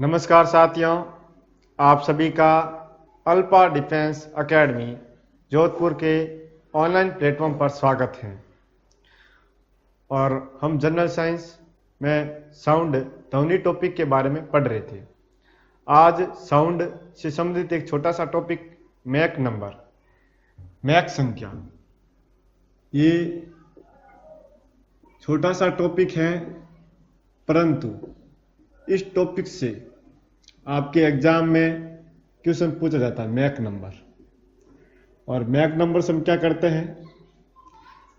नमस्कार साथियों, आप सभी का अल्फा डिफेंस एकेडमी जोधपुर के ऑनलाइन प्लेटफॉर्म पर स्वागत है। और हम जनरल साइंस में साउंड ध्वनि टॉपिक के बारे में पढ़ रहे थे। आज साउंड से संबंधित एक छोटा सा टॉपिक मैक नंबर, मैक संख्या। ये छोटा सा टॉपिक है, परंतु इस टॉपिक से आपके एग्जाम में क्वेश्चन पूछा जाता है मैक नंबर। और मैक नंबर से हम क्या करते हैं,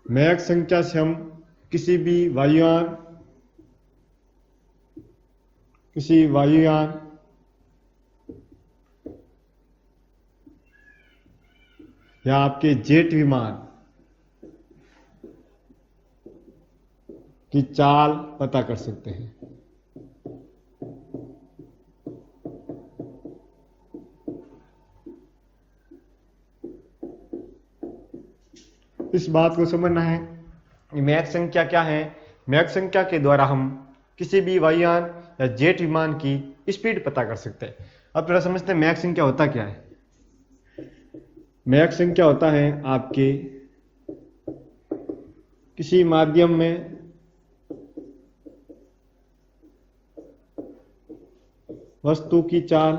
मैक संख्या से हम किसी वायुयान या आपके जेट विमान की चाल पता कर सकते हैं। इस बात को समझना है कि मैक संख्या क्या है। मैक संख्या के द्वारा हम किसी भी वायुयान या जेट विमान की स्पीड पता कर सकते हैं। अब थोड़ा समझते हैं मैक संख्या होता क्या है। मैक संख्या होता है आपके किसी माध्यम में वस्तु की चाल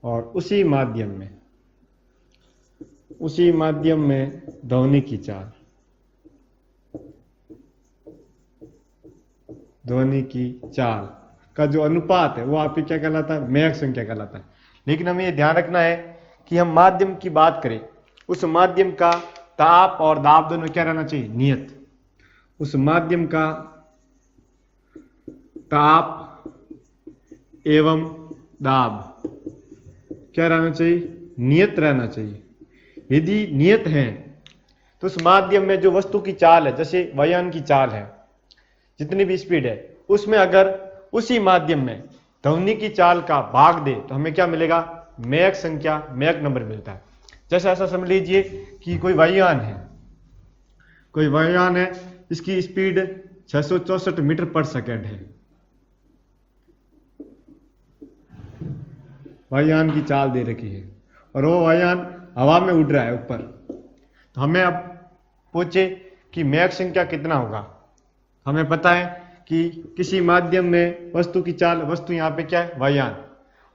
और उसी माध्यम में ध्वनि की चाल का जो अनुपात है वो आपकी क्या कहलाता है, मैक संख्या कहलाता है। लेकिन हमें ये ध्यान रखना है कि हम माध्यम की बात करें, उस माध्यम का ताप और दाब दोनों क्या रहना चाहिए, नियत। उस माध्यम का ताप एवं दाब क्या रहना चाहिए, नियत रहना चाहिए। यदि नियत है तो उस माध्यम में जो वस्तु की चाल है, जैसे वायुयान की चाल है, जितनी भी स्पीड है, उसमें अगर उसी माध्यम में ध्वनि की चाल का भाग दे तो हमें क्या मिलेगा, मैक संख्या, मैक नंबर मिलता है। जैसे ऐसा समझ लीजिए कि कोई वायुयान है, इसकी स्पीड 664 मीटर पर सेकेंड है। वायुयान की चाल दे रखी है और वो वायुयान हवा में उड़ रहा है ऊपर। तो हमें अब पूछे कि मैक संख्या कितना होगा। हमें पता है कि किसी माध्यम में वस्तु की चाल, वस्तु यहाँ पे क्या है, वायुयान,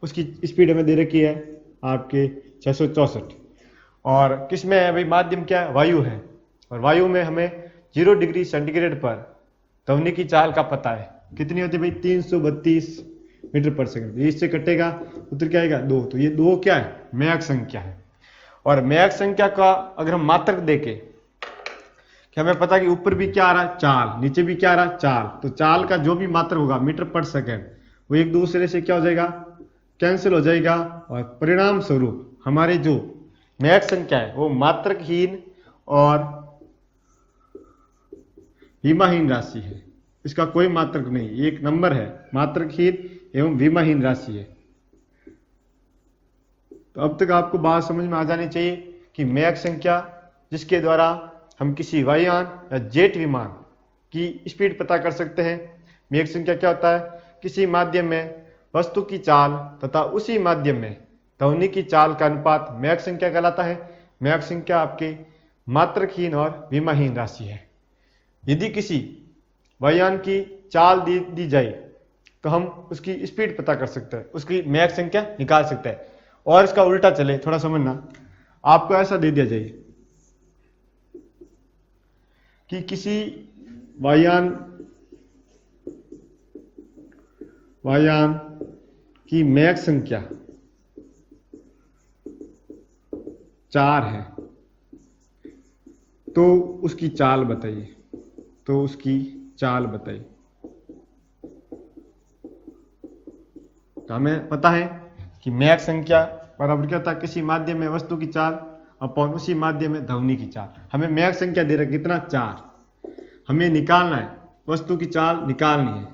उसकी स्पीड हमें दे रखी है आपके 664। और किस में है भाई, माध्यम क्या है, वायु है। और वायु में हमें 0 डिग्री सेंटीग्रेड पर ध्वनि की चाल का पता है। कितनी होती है भाई, 332 मीटर पर सेकंड। इससे कटेगा, उत्तर क्या आएगा, 2। तो ये 2 क्या है, मैक संख्या है। और मैक संख्या का अगर हम मात्रक देखें कि हमें पता है कि ऊपर भी क्या आ रहा है, चाल, नीचे भी क्या आ रहा है, चाल। तो चाल का जो भी मात्रक होगा मीटर पर सेकंड, वो एक दूसरे से क्या हो जाएगा, कैंसिल हो जाएगा। और परिणाम स्वरूप हमारे जो मैक संख्या है वो मात्रकहीन और विमाहीन राशि है। इसका कोई मात्रक नहीं, एक नंबर है, मात्रकहीन एवं विमाहीन राशि है। तो अब तक आपको बात समझ में आ जानी चाहिए कि मैक संख्या, जिसके द्वारा हम किसी वायुयान या जेट विमान की स्पीड पता कर सकते हैं। मैक संख्या क्या होता है, किसी माध्यम में वस्तु की चाल तथा उसी माध्यम में ध्वनि की चाल का अनुपात मैक संख्या कहलाता है। मैक संख्या आपके मात्रकहीन और विमाहीन राशि है। यदि किसी वायुयान की चाल दी जाए तो हम उसकी स्पीड पता कर सकते हैं, उसकी मैक संख्या निकाल सकते हैं। और इसका उल्टा चले, थोड़ा समझना, आपको ऐसा दे दिया जाए कि किसी वायुयान की मैक संख्या 4 है, तो उसकी चाल बताइए। तो हमें पता है कि मैक संख्या बराबर क्या होता है, किसी माध्यम में वस्तु की चाल अपॉन उसी माध्यम में ध्वनि की चाल। हमें मैक संख्या दे रखी कितना, 4। हमें निकालना है, वस्तु की चाल निकालनी है।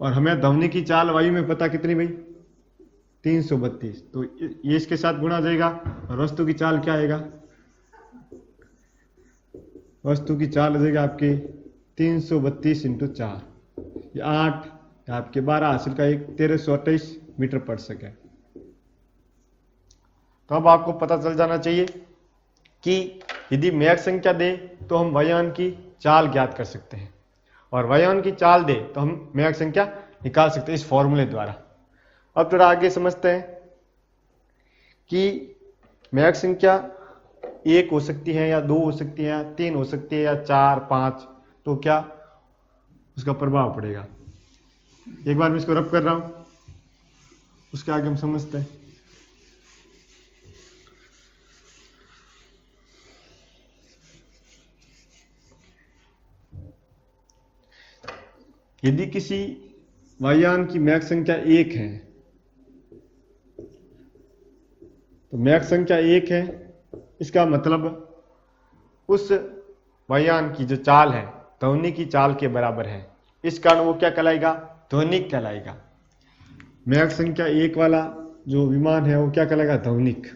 और हमें ध्वनि की चाल वायु में पता कितनी भाई, 332। तो ये इसके साथ गुणा जाएगा और वस्तु की चाल क्या आएगा, वस्तु की चाल हो जाएगी आपके 332 इंटू 4, ये 8, आपके 12 हासिल का एक 1328 मीटर पर सेकेंड। तो अब आपको पता चल जाना चाहिए कि यदि मैक संख्या दे तो हम वायुयान की चाल ज्ञात कर सकते हैं, और वायुयान की चाल दे तो हम मैक संख्या निकाल सकते हैं इस फॉर्मूले द्वारा। अब थोड़ा आगे समझते हैं कि मैक संख्या 1 हो सकती है या 2 हो सकती है या 3 हो सकती है या 4, 5, तो क्या उसका प्रभाव पड़ेगा। एक बार मैं इसको रब कर रहा हूं, उसके आगे हम समझते हैं। यदि किसी वायुयान की मैक संख्या 1 है, तो मैक संख्या 1 है, इसका मतलब उस वायुयान की जो चाल है ध्वनि की चाल के बराबर है, इस कारण वो क्या कहलाएगा, ध्वनिक कहलाएगा। मैक संख्या 1 वाला जो विमान है वो क्या कहलाएगा, ध्वनिक।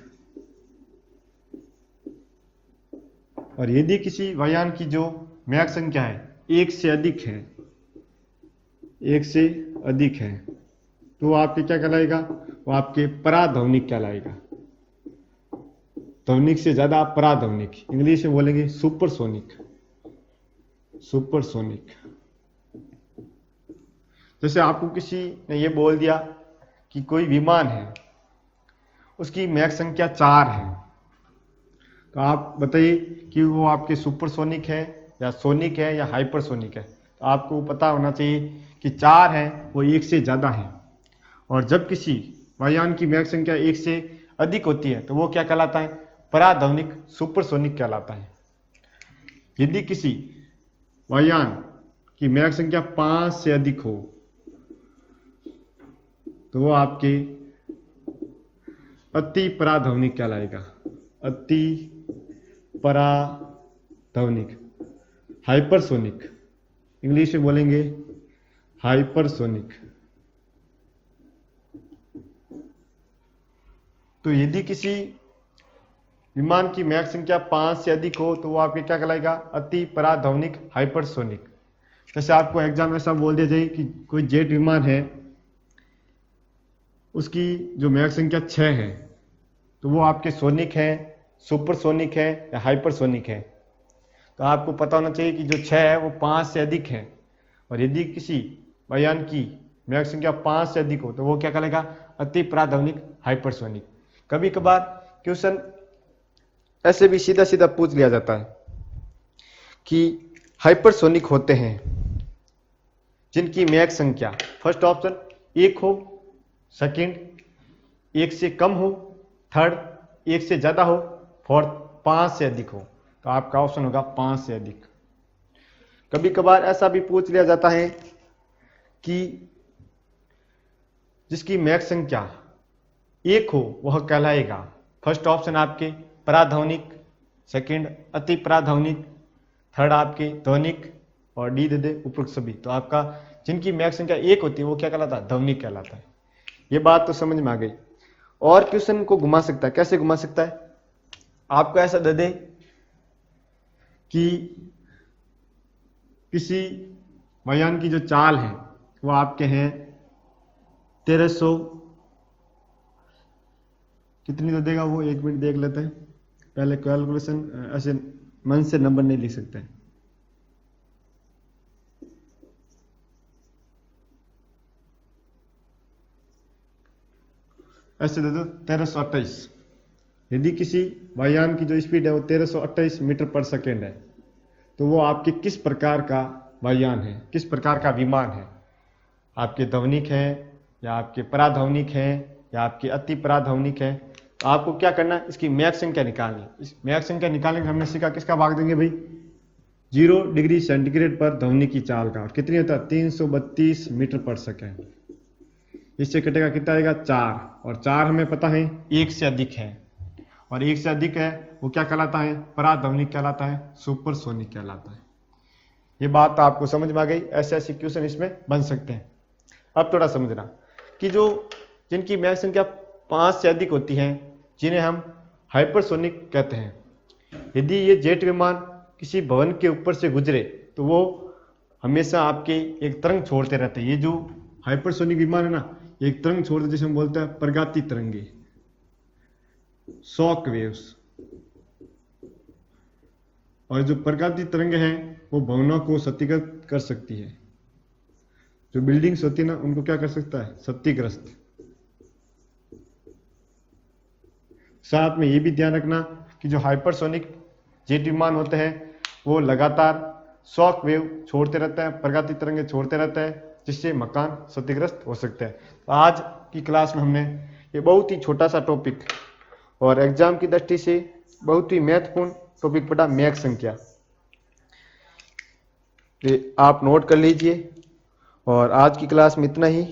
और यदि किसी वायुयान की जो मैक संख्या है 1 से अधिक है, 1 से अधिक है, तो वो आपके क्या कहलाएगा, वो आपके पराध्वनिक कहलाएगा। ध्वनिक से ज्यादा पराध्वनिक, इंग्लिश में बोलेंगे सुपरसोनिक। सुपरसोनिक। जैसे आपको किसी ने ये बोल दिया कि कोई विमान है, उसकी मैक संख्या 4 है, तो आप बताइए कि वो आपके सुपरसोनिक है या सोनिक है या हाइपरसोनिक है। तो आपको पता होना चाहिए कि 4 है वो 1 से ज़्यादा है, और जब किसी वायुयान की मैक संख्या 1 से अधिक होती है तो वो क्या कहलाता है, पराध्वनिक सुपरसोनिक कहलाता है। यदि किसी वायुयान की मैक संख्या 5 से अधिक हो तो वो आपके अति पराध्वनिक कहलाएगा। अति पराध्वनिक, हाइपरसोनिक, इंग्लिश में बोलेंगे हाइपरसोनिक। तो यदि किसी विमान की मैक संख्या 5 से अधिक हो तो वो आपके क्या कहलाएगा, अति पराध्वनिक हाइपरसोनिक। जैसे आपको एग्जाम में ऐसा बोल दिया जाए कि कोई जेट विमान है, उसकी जो मैक संख्या 6 है, तो वो आपके सोनिक है, सुपरसोनिक है या हाइपरसोनिक है। तो आपको पता होना चाहिए कि जो 6 है वो 5 से अधिक है, और यदि किसी वायुयान की मैक संख्या 5 से अधिक हो तो वो क्या कहलाएगा, अति पराध्वनिक हाइपरसोनिक। कभी कभार क्वेश्चन ऐसे भी सीधा सीधा पूछ लिया जाता है कि हाइपरसोनिक होते हैं जिनकी मैक संख्या, फर्स्ट ऑप्शन 1 हो, सेकंड 1 से कम हो, थर्ड 1 से ज्यादा हो, फोर्थ 5 से अधिक हो। तो आपका ऑप्शन होगा 5 से अधिक। कभी कभार ऐसा भी पूछ लिया जाता है कि जिसकी मैक संख्या 1 हो वह कहलाएगा, फर्स्ट ऑप्शन आपके पराध्वनिक, सेकंड अति पराध्वनिक, थर्ड आपके ध्वनिक, और डी दे दे उपरोक्त सभी। तो आपका जिनकी मैक संख्या 1 होती है वो क्या कहलाता है, ध्वनिक कहलाता है। ये बात तो समझ में आ गई। और क्वेश्चन को घुमा सकता है, कैसे घुमा सकता है, आपको ऐसा दे दे कि किसी वायुयान की जो चाल है वो आपके हैं 1300, कितनी दे देगा वो, 1 मिनट देख लेते हैं। पहले कैलकुलेशन ऐसे मन से नंबर नहीं लिख सकते। ऐसे दे दो 1328। यदि किसी वायुयान की जो स्पीड है वो 1328 मीटर पर सेकेंड है, तो वो आपके किस प्रकार का वायुयान है, किस प्रकार का विमान है, आपके ध्वनिक है या आपके पराध्वनिक है या आपके अति पराध्वनिक है। तो आपको क्या करना है, इसकी मैक संख्या निकालनी। इस मैक संख्या निकालने के हमने सीखा किसका भाग देंगे भाई, 0 डिग्री सेंटीग्रेड पर ध्वनि की चाल का। और कितनी होता है, 332 मीटर पर सेकेंड। इससे कटेगा कितना आएगा, 4, और 4 हमें पता है 1 से अधिक है, और 1 से अधिक है वो क्या कहलाता है, पराध्वनिक कहलाता है, सुपरसोनिक कहलाता है। ये बात आपको समझ में आ गई। ऐसे ऐसे क्वेश्चन इसमें बन सकते हैं। अब थोड़ा समझना कि जो जिनकी मैक संख्या 5 से अधिक होती है जिन्हें हम हाइपरसोनिक कहते हैं। यदि ये जेट विमान किसी भवन के ऊपर से गुजरे तो वो हमेशा आपके एक तरंग छोड़ते रहते हैं। ये जो हाइपरसोनिक विमान है ना, एक तरंग छोड़ते, जिसे हम बोलते हैं प्रगाति तरंगे, शॉक वेव्स। और जो प्रगाति तरंगे हैं वो भवनों को क्षतिग्रस्त कर सकती है। जो बिल्डिंग्स होती है ना, उनको क्या कर सकता है, क्षतिग्रस्त। साथ में ये भी ध्यान रखना कि जो हाइपरसोनिक जेट विमान होते हैं वो लगातार शॉक वेव छोड़ते रहते हैं, प्रगाति तरंगे छोड़ते रहते हैं, जिससे मकान क्षतिग्रस्त हो सकते हैं। तो आज की क्लास में हमने ये बहुत ही छोटा सा टॉपिक और एग्जाम की दृष्टि से बहुत ही महत्वपूर्ण टॉपिक पढ़ा, मैक संख्या। आप नोट कर लीजिए और आज की क्लास में इतना ही।